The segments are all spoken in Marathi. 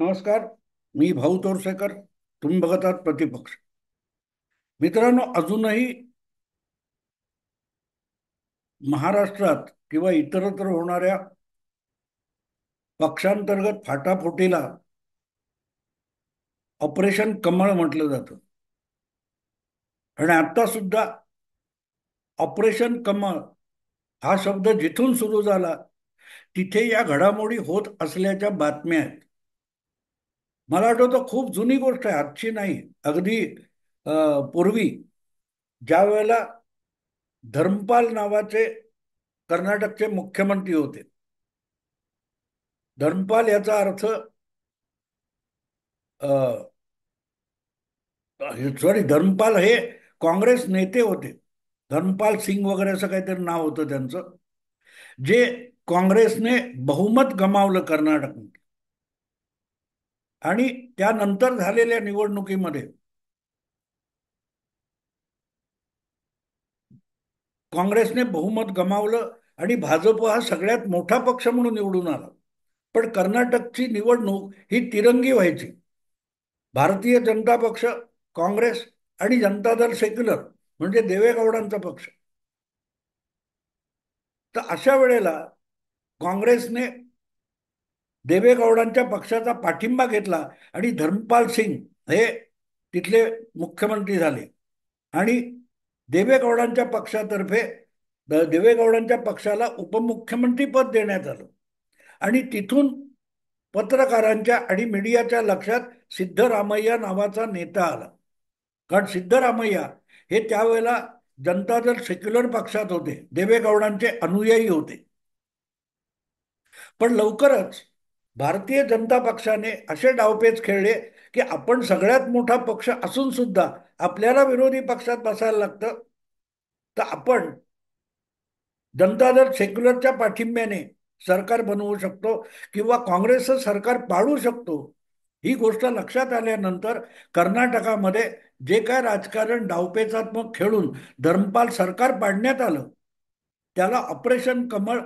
नमस्कार. मी भाऊ तोरसेकर. तुम्ही बघत आहात प्रतिपक्ष. मित्रांनो, अजूनही महाराष्ट्रात किंवा इतरत्र होणाऱ्या पक्षांतर्गत फाटाफुटीला ऑपरेशन कमळ म्हटलं जातं. आणि आता सुद्धा ऑपरेशन कमळ हा शब्द जिथून सुरू झाला तिथे या घडामोडी होत असल्याच्या बातम्या आहेत. मला आठवतं, खूप जुनी गोष्ट आहे, आजची नाही. अगदी पूर्वी ज्या वेळेला धर्मपाल नावाचे कर्नाटकचे मुख्यमंत्री होते. धर्मपाल याचा अर्थ सॉरी, धर्मपाल हे काँग्रेस नेते होते. धर्मपाल सिंग वगैरे असं काहीतरी नाव होतं त्यांचं. जे काँग्रेसने बहुमत गमावलं कर्नाटकमध्ये. आणि त्यानंतर झालेल्या निवडणुकीमध्ये काँग्रेसने बहुमत गमावलं आणि भाजप हा सगळ्यात मोठा पक्ष म्हणून निवडून आला. पण कर्नाटकची निवडणूक ही तिरंगी व्हायची. भारतीय जनता पक्ष, काँग्रेस आणि जनता दल सेक्युलर म्हणजे देवेगौडांचा पक्ष. तर अशा वेळेला काँग्रेसने देवेगौडांच्या पक्षाचा पाठिंबा घेतला आणि धर्मपाल सिंग हे तिथले मुख्यमंत्री झाले. आणि देवेगौडांच्या पक्षातर्फे देवेगौडांच्या पक्षाला उपमुख्यमंत्री पद देण्यात आलं. आणि तिथून पत्रकारांच्या आणि मीडियाच्या लक्षात सिद्धरामय्या नावाचा नेता आला. कारण सिद्धरामय्या हे त्यावेळेला जनता दल सेक्युलर पक्षात होते, देवेगौडांचे अनुयायी होते. पण लवकरच भारतीय जनता पक्षाने असे डावपेच खेळले की आपण सगळ्यात मोठा पक्ष असून सुद्धा आपल्याला विरोधी पक्षात बसायला लागतं. तर आपण जनता दल सेक्युलरच्या पाठिंब्याने सरकार बनवू शकतो किंवा काँग्रेसचं सरकार पाडू शकतो. ही गोष्ट लक्षात आल्यानंतर कर्नाटकामध्ये जे काय राजकारण डावपेचात्मक खेळून धर्मपाल सरकार पाडण्यात आलं, त्याला ऑपरेशन कमळ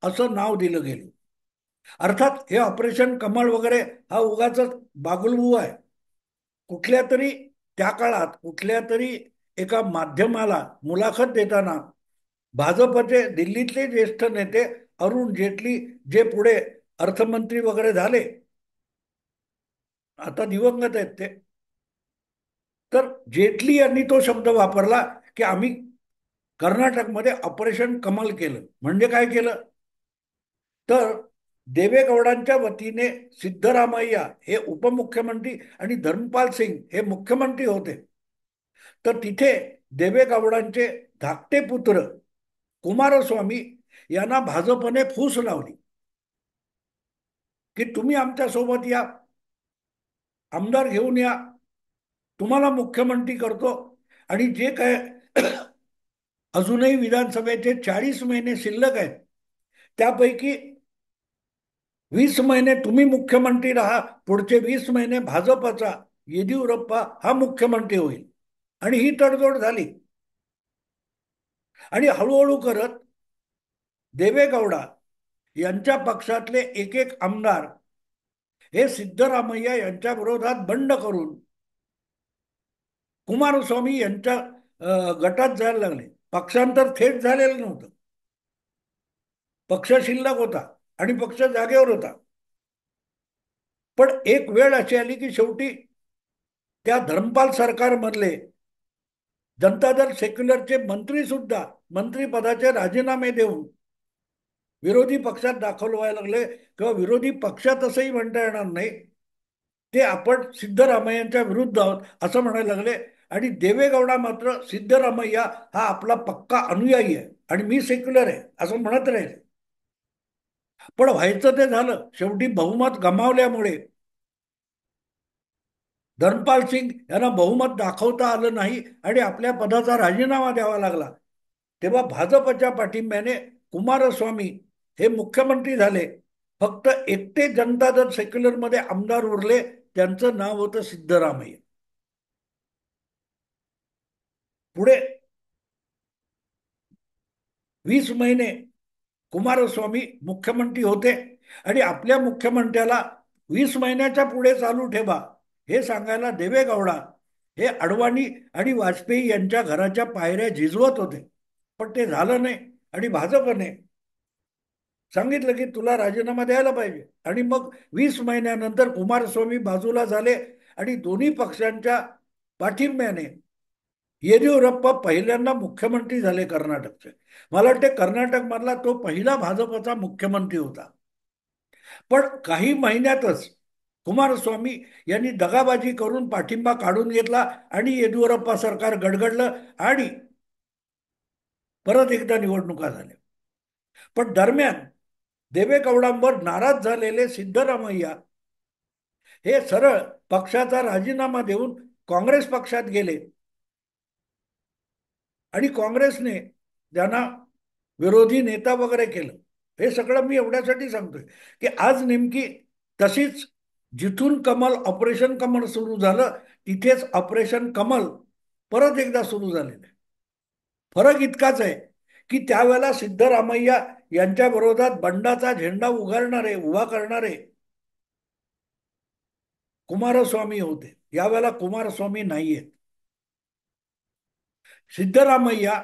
असं नाव दिलं गेलं. अर्थात हे ऑपरेशन कमळ वगैरे हा उगाच बागुलबुवा आहे. कुठल्या तरी त्या काळात कुठल्या तरी एका माध्यमाला मुलाखत देताना भाजपचे दिल्लीतले ज्येष्ठ नेते अरुण जेटली, जे पुढे अर्थमंत्री वगैरे झाले, आता दिवंगत आहेत ते, तर जेटली यांनी तो शब्द वापरला की आम्ही कर्नाटकमध्ये ऑपरेशन कमल केलं. म्हणजे काय केलं? तर देवेगौडांच्या वतीने सिद्धरामय्या हे उपमुख्यमंत्री आणि धर्मपाल सिंग हे मुख्यमंत्री होते. तर तिथे देवेगौडांचे धाकटे पुत्र कुमारस्वामी यांना भाजपने फूस लावली की तुम्ही आमच्या सोबत या, आमदार घेऊन या, तुम्हाला मुख्यमंत्री करतो. आणि जे काय अजूनही विधानसभेचे 40 महिने शिल्लक आहेत त्यापैकी 20 महिने तुम्ही मुख्यमंत्री राहा, पुढचे 20 महिने भाजपचा येदियुरप्पा हा मुख्यमंत्री होईल. आणि ही तडजोड झाली. आणि हळूहळू करत देवेगौडा यांच्या पक्षातले एक एक आमदार हे सिद्धरामय्या यांच्या विरोधात बंड करून कुमारस्वामी यांच्या गटात जायला लागले. पक्षांतर थेट झालेलं नव्हतं, पक्ष शिल्लक होता आणि पक्ष जागेवर होता. पण एक वेळ अशी आली की शेवटी त्या धर्मपाल सरकारमधले जनता दल सेक्युलरचे मंत्री सुद्धा मंत्रीपदाचे राजीनामे देऊन विरोधी पक्षात दाखल व्हायला लागले. किंवा विरोधी पक्षात असंही म्हणता येणार नाही, ते आपण सिद्धरामय्यांच्या विरुद्ध आहोत असं म्हणायला लागले. आणि देवेगौडा मात्र सिद्धरामय्या हा आपला पक्का अनुयायी आहे आणि मी सेक्युलर आहे असं म्हणत राहिले. पण व्हायचं ते झालं. शेवटी बहुमत गमावल्यामुळे धर्मपाल सिंग यांना बहुमत दाखवता आलं नाही आणि आपल्या पदाचा राजीनामा द्यावा लागला. तेव्हा भाजपच्या पाठिंब्याने कुमारस्वामी हे मुख्यमंत्री झाले. फक्त एकटे जनता दल सेक्युलरमध्ये आमदार उरले, त्यांचं नाव होतं सिद्धरामय्या. पुढे 20 महिने कुमारस्वामी मुख्यमंत्री होते आणि आपल्या मुख्यमंत्र्याला 20 महिन्याच्या पुढे चालू ठेवा हे सांगायला देवेगौडा हे अडवाणी आणि वाजपेयी यांच्या घराच्या पायऱ्या झिजवत होते. पण ते झालं नाही आणि भाजपने सांगितलं की तुला राजीनामा द्यायला पाहिजे. आणि मग 20 महिन्यानंतर कुमारस्वामी बाजूला झाले आणि दोन्ही पक्षांच्या पाठिंब्याने येदियुरप्पा पहिल्यांदा मुख्यमंत्री झाले कर्नाटकचे. मला वाटते कर्नाटक मधला तो पहिला भाजपचा मुख्यमंत्री होता. पण काही महिन्यातच कुमारस्वामी यांनी दगाबाजी करून पाठिंबा काढून घेतला आणि येदियुरप्पा सरकार गडगडलं आणि परत एकदा निवडणुका झाल्या. पण दरम्यान देवेगौडांवर नाराज झालेले सिद्धरामय्या हे सरळ पक्षाचा राजीनामा देऊन काँग्रेस पक्षात गेले आणि काँग्रेसने त्यांना विरोधी नेता वगैरे केलं. हे सगळं मी एवढ्यासाठी सांगतोय की आज नेमकी तशीच जिथून कमल ऑपरेशन कमल सुरू झालं तिथेच ऑपरेशन कमल परत एकदा सुरू झालेलं आहे. फरक इतकाच आहे की त्यावेळेला सिद्धरामय्या यांच्या विरोधात बंडाचा झेंडा उभा करणारे कुमारस्वामी होते. यावेळेला कुमारस्वामी नाहीये. सिद्धरामय्या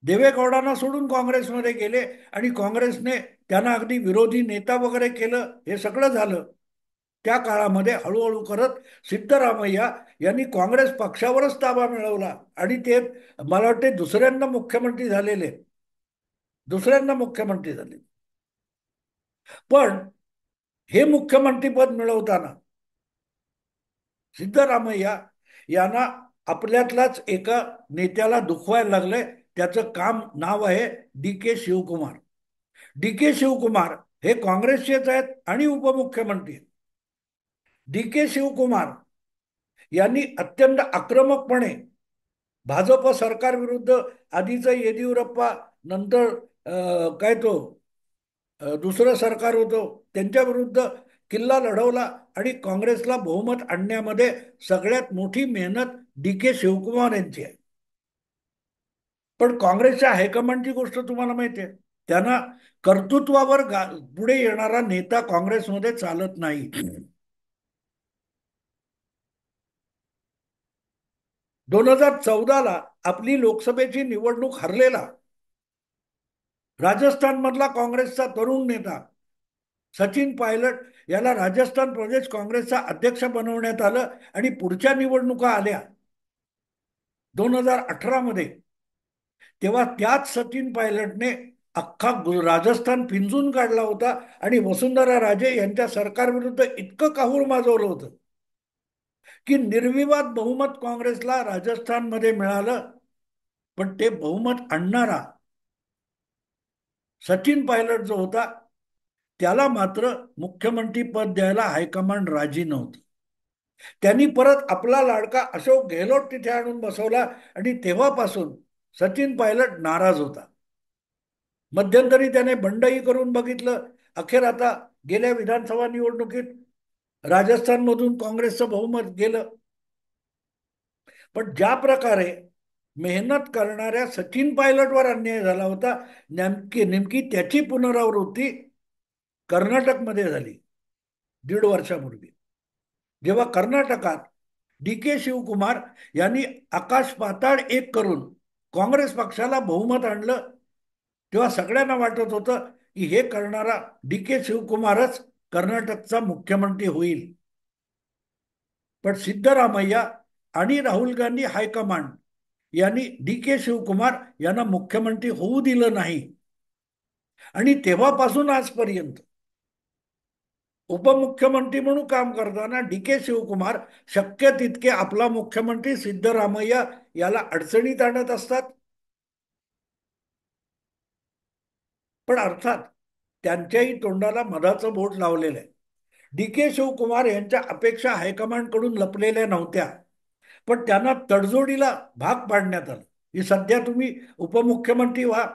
देवेगौडांना सोडून काँग्रेसमध्ये गेले आणि काँग्रेसने त्यांना अगदी विरोधी नेता वगैरे केलं. हे सगळं झालं त्या काळामध्ये. हळूहळू करत सिद्धरामय्या यांनी काँग्रेस पक्षावरच ताबा मिळवला आणि ते मला वाटते दुसऱ्यांदा मुख्यमंत्री झाले. पण हे मुख्यमंत्रीपद मिळवताना सिद्धरामय्या यांना आपल्यातलाच एका नेत्याला दुखवायला लागलंय. त्याचं नाव आहे डी. के. शिवकुमार. डी. के. शिवकुमार हे काँग्रेसचेच आहेत आणि उपमुख्यमंत्री. डी. के. शिवकुमार यांनी अत्यंत आक्रमकपणे भाजप सरकारविरुद्ध आधीचं येदियुरप्पा नंतर काय तो दुसरं सरकार होतं त्यांच्या विरुद्ध किल्ला लढवला आणि काँग्रेसला बहुमत आणण्यामध्ये सगळ्यात मोठी मेहनत डी. के. शिवकुमार यांची आहे. पण काँग्रेसच्या हायकमांडची गोष्ट तुम्हाला माहिती आहे. त्यांना कर्तृत्वावर पुढे येणारा नेता काँग्रेसमध्ये चालत नाही. 2014ला आपली लोकसभेची निवडणूक हरलेला राजस्थान मधला काँग्रेसचा तरुण नेता सचिन पायलट याला राजस्थान प्रदेश काँग्रेसचा अध्यक्ष बनवण्यात आलं आणि पुढच्या निवडणुका आल्या 2018 मध्ये. तेव्हा त्याच सचिन पायलटने अख्खा राजस्थान पिंजून काढला होता आणि वसुंधरा राजे यांच्या सरकारविरुद्ध इतकं काहूर माजवलं होतं की निर्विवाद बहुमत काँग्रेसला राजस्थानमध्ये मिळालं. पण ते बहुमत आणणारा सचिन पायलट जो होता त्याला मात्र मुख्यमंत्री पद द्यायला हायकमांड राजी नव्हती. त्यांनी परत आपला लाडका अशोक गेहलोत तिथे आणून बसवला आणि तेव्हापासून सचिन पायलट नाराज होता. मध्यंतरी त्याने बंडही करून बघितलं. अखेर आता गेल्या विधानसभा निवडणुकीत राजस्थानमधून काँग्रेसचं बहुमत गेलं. पण ज्या प्रकारे मेहनत करणाऱ्या सचिन पायलटवर अन्याय झाला होता नेमकी त्याची पुनरावृत्ती कर्नाटकमध्ये झाली 1.5 वर्षापूर्वी. जेव्हा कर्नाटकात डी. के. शिवकुमार यांनी आकाश पाताळ एक करून काँग्रेस पक्षाला बहुमत आणलं तेव्हा सगळ्यांना वाटत होतं की हे करणारा डी. के. शिवकुमारच कर्नाटकचा मुख्यमंत्री होईल. पण सिद्धरामय्या आणि राहुल गांधी हायकमांड यांनी डी. के. शिवकुमार यांना मुख्यमंत्री होऊ दिलं नाही आणि तेव्हापासून आजपर्यंत उपमुख्यमंत्री म्हणून काम करताना डी. के. शिवकुमार शक्य तितके आपला मुख्यमंत्री सिद्धरामय्या याला अडचणीत आणत असतात. पण अर्थात त्यांच्याही तोंडाला मधाचं बोट लावलेलं आहे. डी. के. शिवकुमार यांच्या अपेक्षा हायकमांडकडून लपलेल्या नव्हत्या. पण त्यांना तडजोडीला भाग पाडण्यात आलं की सध्या तुम्ही उपमुख्यमंत्री व्हा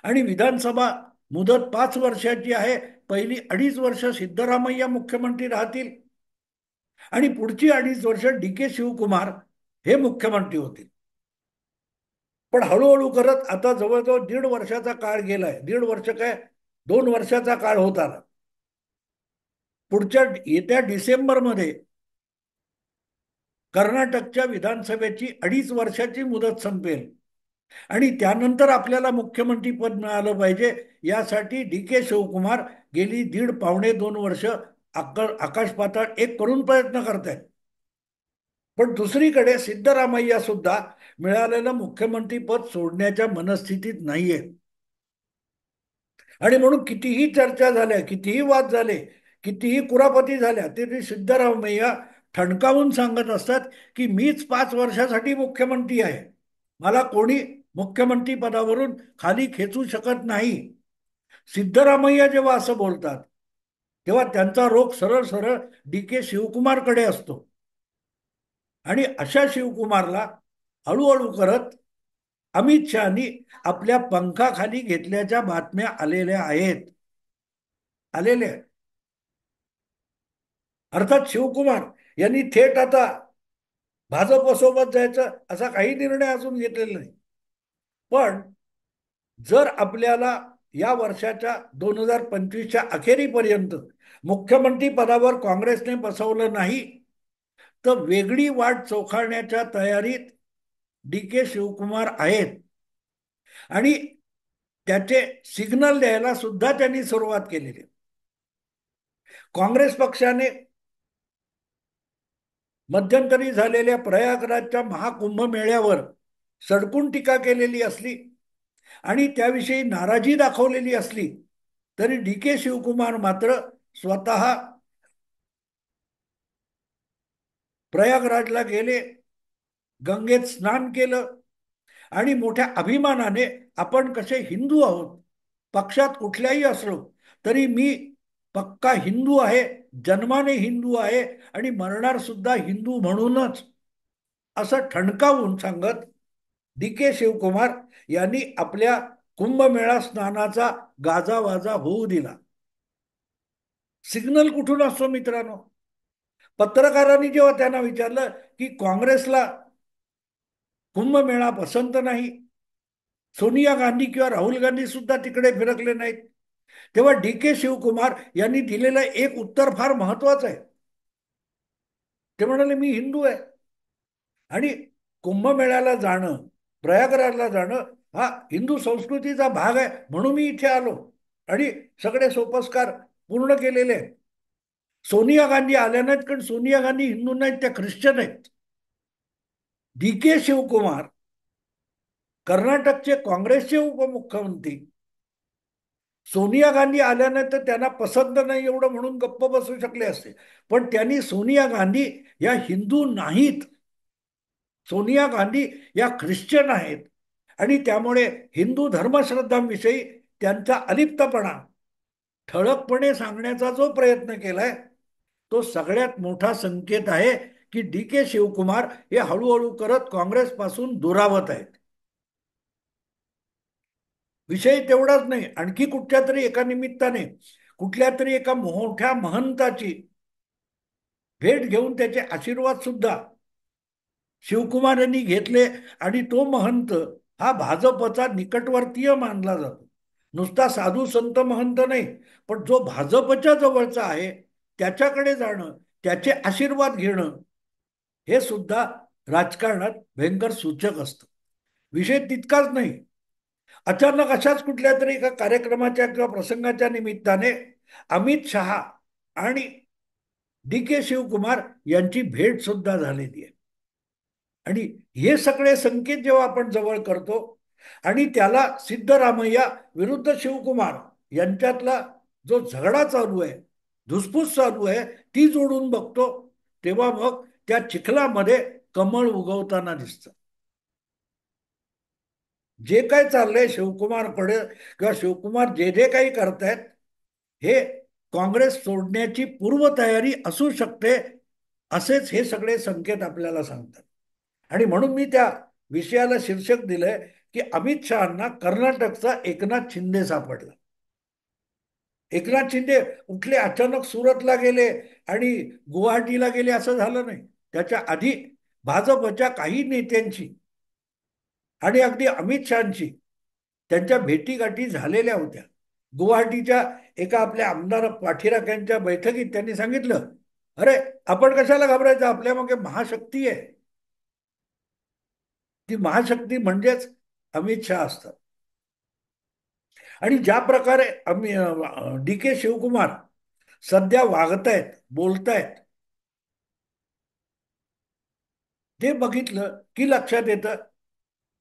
आणि विधानसभा मुदत 5 वर्षाची आहे. पहिली 2.5 वर्ष सिद्धरामय्या मुख्यमंत्री राहतील आणि पुढची 2.5 वर्ष डी. के. शिवकुमार हे मुख्यमंत्री होतील. पण हळूहळू करत आता जवळजवळ 1.5 वर्षाचा काळ गेलाय. 1.5 वर्ष काय 2 वर्षाचा काळ होत आला. पुढच्या येत्या डिसेंबरमध्ये कर्नाटकच्या विधानसभेची 2.5 वर्षाची मुदत संपेल आणि त्यानंतर आपल्याला मुख्यमंत्री पद मिळालं पाहिजे. यासाठी डी के शिवकुमार गेली दीड पावणे 2 वर्ष आकाश पाताळ एक करून प्रयत्न करतायत. पण दुसरीकडे सिद्धरामय्या सुद्धा मिळालेलं मुख्यमंत्री पद सोडण्याच्या मनस्थितीत नाहीये. आणि म्हणून कितीही चर्चा झाल्या, कितीही वाद झाले, कितीही कुरापती झाल्या, तरी सिद्धरामय्या ठणकावून सांगत असतात की मीच 5 वर्षासाठी मुख्यमंत्री आहे, मला कोणी मुख्यमंत्री पदावरून खाली खेचू शकत नाही. सिद्धरामय्या जेव्हा असं बोलतात तेव्हा त्यांचा रोख सरळ सरळ डी के शिवकुमारकडे असतो. आणि अशा शिवकुमारला हळूहळू करत अमित शहानी आपल्या पंखाखाली घेतल्याच्या बातम्या आलेल्या आहेत. आलेल्या आहेत. अर्थात शिवकुमार यांनी थेट आता भाजपसोबत जायचं असा काही निर्णय अजून घेतलेला नाही. पण जर आपल्याला या वर्षाच्या 2025च्या अखेरीपर्यंत मुख्यमंत्री पदावर काँग्रेसने बसवलं नाही तर वेगळी वाट चोखाळण्याच्या तयारीत डी के शिवकुमार आहेत. आणि त्याचे सिग्नल द्यायला सुद्धा त्यांनी सुरुवात केलेली. काँग्रेस पक्षाने मध्यंतरी झालेल्या प्रयागराजच्या महाकुंभमेळ्यावर सडकून टीका केलेली असली आणि त्याविषयी नाराजी दाखवलेली असली तरी डी के शिवकुमार मात्र स्वतः प्रयागराजला गेले, गंगेत स्नान केलं आणि मोठ्या अभिमानाने आपण कसे हिंदू आहोत, पक्षात कुठल्याही असलो तरी मी पक्का हिंदू आहे, जन्माने हिंदू आहे आणि मरणार सुद्धा हिंदू म्हणूनच, असं ठणकावून सांगत डी के शिवकुमार यांनी आपल्या कुंभमेळा स्नानाचा गाजावाजा होऊ दिला. सिग्नल कुठून असतो मित्रांनो? पत्रकारांनी जेव्हा त्यांना विचारलं की काँग्रेसला कुंभमेळा पसंत नाही, सोनिया गांधी किंवा राहुल गांधी सुद्धा तिकडे फिरकले नाहीत, तेव्हा डी के शिवकुमार यांनी दिलेलं एक उत्तर फार महत्वाचं आहे. ते म्हणाले मी हिंदू आहे आणि कुंभमेळ्याला जाणं, प्रयागराजला जाणं हा हिंदू संस्कृतीचा भाग आहे म्हणून मी इथे आलो आणि सगळे सोपस्कार पूर्ण केलेले आहेत. सोनिया गांधी आल्या नाहीत कारण सोनिया गांधी हिंदू नाहीत, त्या ख्रिश्चन आहेत. डी के शिवकुमार कर्नाटकचे काँग्रेसचे उपमुख्यमंत्री, सोनिया गांधी आल्या नाही तर त्यांना पसंत नाही एवढं म्हणून गप्प बसू शकले असते, पण त्यांनी सोनिया गांधी या हिंदू नाहीत, सोनिया गांधी या ख्रिश्चन आहेत आणि त्यामुळे हिंदू धर्मश्रद्धांविषयी त्यांचा अलिप्तपणा ठळकपणे सांगण्याचा जो प्रयत्न केलाय तो सगळ्यात मोठा संकेत आहे की डी के शिवकुमार हे हळूहळू करत काँग्रेसपासून दुरावत आहेत. विषय तेवढाच नाही, आणखी कुठच्या तरी एका निमित्ताने कुठल्या तरी एका मोठ्या महंताची भेट घेऊन त्याचे आशीर्वाद सुद्धा शिवकुमार यांनी घेतले आणि तो महंत हा भाजपचा निकटवर्तीय मानला जातो. नुसता साधू संत महंत नाही, पण जो भाजपच्या जवळचा आहे त्याच्याकडे जाणं, त्याचे आशीर्वाद घेणं हे सुद्धा राजकारणात भयंकर सूचक असतं. विषय तितकाच नाही, अचानक अशाच कुठल्या तरी एका कार्यक्रमाच्या किंवा प्रसंगाच्या निमित्ताने अमित शहा आणि डी के शिवकुमार यांची भेट सुद्धा झालेली आहे. आणि हे सगळे संकेत जेव्हा आपण जवळ करतो आणि त्याला सिद्धरामय्या विरुद्ध शिवकुमार यांच्यातला जो झगडा चालू आहे, धुसफूस चालू आहे, ती जोडून बघतो तेव्हा मग त्या चिखलामध्ये कमळ उगवताना दिसतं. जे काय चाललंय शिवकुमारकडे किंवा शिवकुमार जे जे काही करतायत हे काँग्रेस सोडण्याची पूर्वतयारी असू शकते, असेच हे सगळे संकेत आपल्याला सांगतात. आणि म्हणून मी त्या विषयाला शीर्षक दिलंय की अमित शहांना कर्नाटकचा एकनाथ शिंदे सापडला. एकनाथ शिंदे उठले अचानक सुरतला गेले आणि गुवाहाटीला गेले असं झालं नाही. त्याच्या आधी भाजपच्या काही नेत्यांची आणि अगदी अमित शहांची त्यांच्या भेटीगाठी झालेल्या होत्या. गुवाहाटीच्या एका आपल्या आमदार पाठीराख यांच्या बैठकीत त्यांनी सांगितलं, अरे आपण कशाला घाबरायचं, आपल्या मागे महाशक्ती आहे. ती महाशक्ती म्हणजेच अमित शहा असतात. आणि ज्या प्रकारे डी के शिवकुमार सध्या वागतायत, बोलतायत, ते बघितलं की लक्षात येतं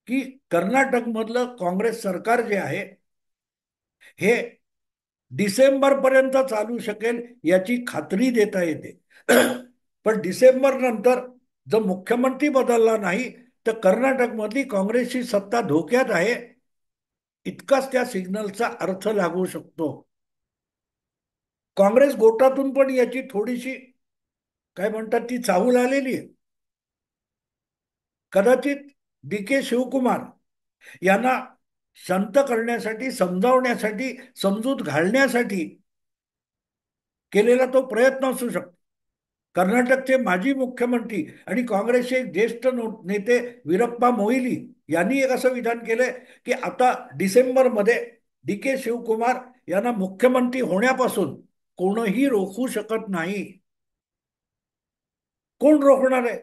की कर्नाटक मधलं काँग्रेस सरकार जे आहे हे डिसेंबर पर्यंत चालू शकेल याची खात्री देता येते. पण डिसेंबर नंतर जर मुख्यमंत्री बदलला नाही तर कर्नाटक मधली काँग्रेसची सत्ता धोक्यात आहे, इतकाच त्या सिग्नलचा अर्थ लागू शकतो. काँग्रेस गोटातून पण याची थोडीशी काय म्हणतात ती चाहूल आलेली आहे. कदाचित डी के शिवकुमार यांना शांत करण्यासाठी, समजावण्यासाठी, समजूत घालण्यासाठी केलेला तो प्रयत्न असू शकतो. कर्नाटकचे माजी मुख्यमंत्री आणि काँग्रेसचे ज्येष्ठ नेते वीरप्पा मोईली यांनी एक असं विधान केलंय की आता डिसेंबरमध्ये डी के शिवकुमार यांना मुख्यमंत्री होण्यापासून कोणही रोखू शकत नाही. कोण रोखणार आहे?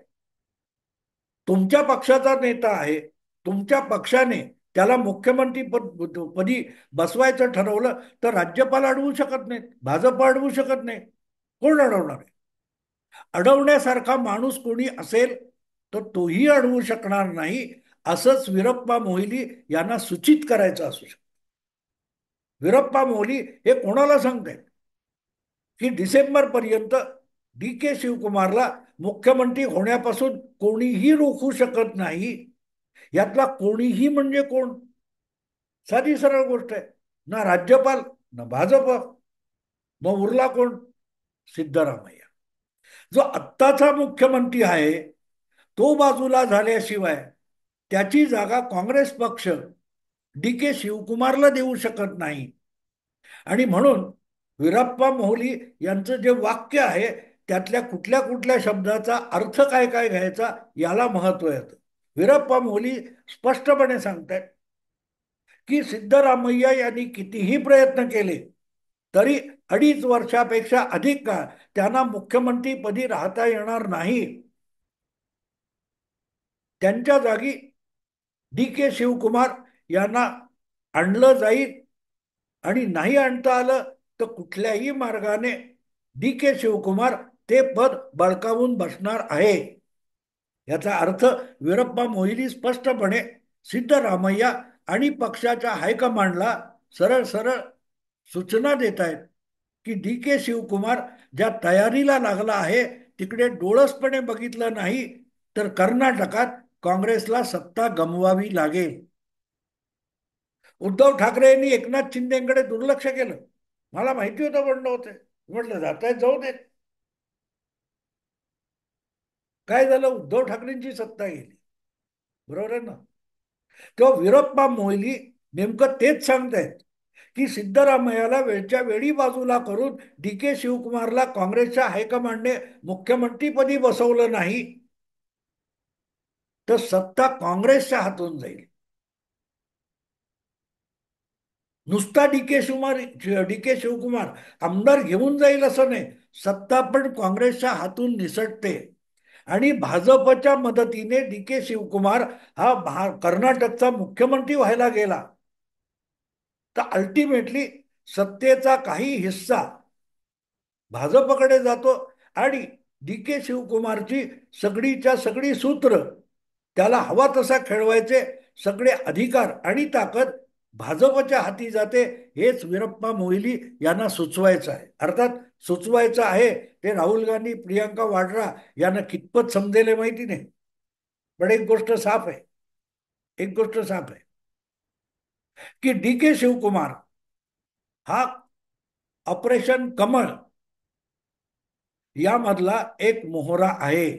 तुमच्या पक्षाचा नेता आहे, तुमच्या पक्षाने त्याला मुख्यमंत्री पदी बसवायचं ठरवलं तर राज्यपाल अडवू शकत नाहीत, भाजप अडवू शकत नाही. कोण अडवणार आहे? अडवण्यासारखा माणूस कोणी असेल तर तोही अडवू शकणार नाही, असंच वीरप्पा मोईली यांना सूचित करायचं असू शकतं. वीरप्पा मोईली हे कोणाला सांगतायत की डिसेंबर पर्यंत डी के शिवकुमारला मुख्यमंत्री होण्यापासून कोणीही रोखू शकत नाही. यातला कोणीही म्हणजे कोण? साधी सरळ गोष्ट आहे. ना राज्यपाल ना भाजप. मग उरला कोण? सिद्धरामय्या. जो आत्ताचा मुख्यमंत्री आहे तो बाजूला झाल्याशिवाय त्याची जागा काँग्रेस पक्ष डी के शिवकुमारला देऊ शकत नाही. आणि म्हणून वीरप्पा मोहली यांचं जे वाक्य आहे त्यातल्या कुठल्या कुठल्या शब्दाचा अर्थ काय काय घ्यायचा याला महत्व येतं. वीरप्पा मोहली स्पष्टपणे सांगतात की सिद्धरामय्या यांनी कितीही प्रयत्न केले तरी 2.5 वर्षापेक्षा अधिक काळ त्यांना मुख्यमंत्रीपदी राहता येणार नाही. त्यांच्या जागी डी के शिवकुमार यांना आणलं जाईल आणि नाही आणता आलं तर कुठल्याही मार्गाने डी के शिवकुमार ते पद बळकावून बसणार आहे. याचा अर्थ वीरप्पा मोईली स्पष्टपणे सिद्धरामय्या आणि पक्षाच्या हायकमांडला सरळ सरळ सूचना देत आहेत की डी के शिवकुमार ज्या तयारीला लागला आहे तिकडे डोळसपणे बघितलं नाही तर कर्नाटकात काँग्रेसला सत्ता गमवावी लागेल. उद्धव ठाकरे यांनी एकनाथ शिंदेकडे दुर्लक्ष केलं. मला माहिती होतं म्हणणं होते, म्हटलं जात आहेत जाऊ देत. काय झालं? उद्धव ठाकरेंची सत्ता गेली. बरोबर आहे ना? तेव्हा वीरप्पा मोईली नेमकं तेच सांगतायत की सिद्धरामय्याला वेळच्या वेळी बाजूला करून डी के शिवकुमारला काँग्रेसच्या हायकमांडने मुख्यमंत्रीपदी बसवलं नाही तर सत्ता काँग्रेसच्या हातून जाईल. नुसता डी के शिवकुमार आमदार घेऊन जाईल असं नाही, सत्ता पण काँग्रेसच्या हातून निसटते. आणि भाजपच्या मदतीने डी के शिवकुमार हा कर्नाटकचा मुख्यमंत्री व्हायला गेला तर अल्टिमेटली सत्तेचा काही हिस्सा भाजपकडे जातो आणि डी के शिवकुमारची सगळीच्या सगळी सूत्र, त्याला हवा तसा खेळवायचे सगळे अधिकार आणि ताकद भाजपच्या हाती जाते. हेच वीरप्पा मोईली यांना सुचवायचं आहे. अर्थात सुचवायचं आहे ते राहुल गांधी, प्रियंका वाड्रा यांना कितपत समजेल माहिती नाही. पण एक गोष्ट साफ आहे, एक गोष्ट साफ आहे की डी के शिवकुमार हा ऑपरेशन कमळ यामधला एक मोहरा आहे.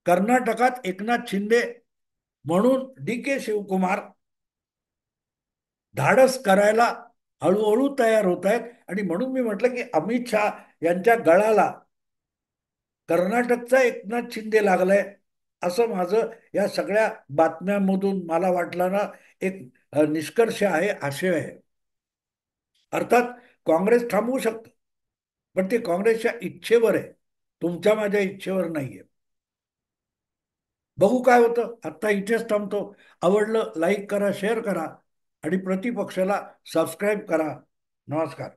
कर्नाटकात एकनाथ शिंदे म्हणून डी के शिवकुमार धाडस करायला हळूहळू तयार होत आहेत. आणि म्हणून मी म्हटलं की अमित शहा यांच्या गळाला कर्नाटकचा एकनाथ शिंदे लागलाय असं माझं या सगळ्या बातम्यांमधून मला वाटलं ना, एक निष्कर्ष आहे, आशय आहे. अर्थात काँग्रेस थांबवू शकतं, पण ते काँग्रेसच्या इच्छेवर आहे, तुमच्या माझ्या इच्छेवर नाहीये. बघू काय होतं. आत्ता इथेच थांबतो. आवडलं लाईक करा, शेअर करा आणि प्रतिपक्षाला सबस्क्राईब करा. नमस्कार.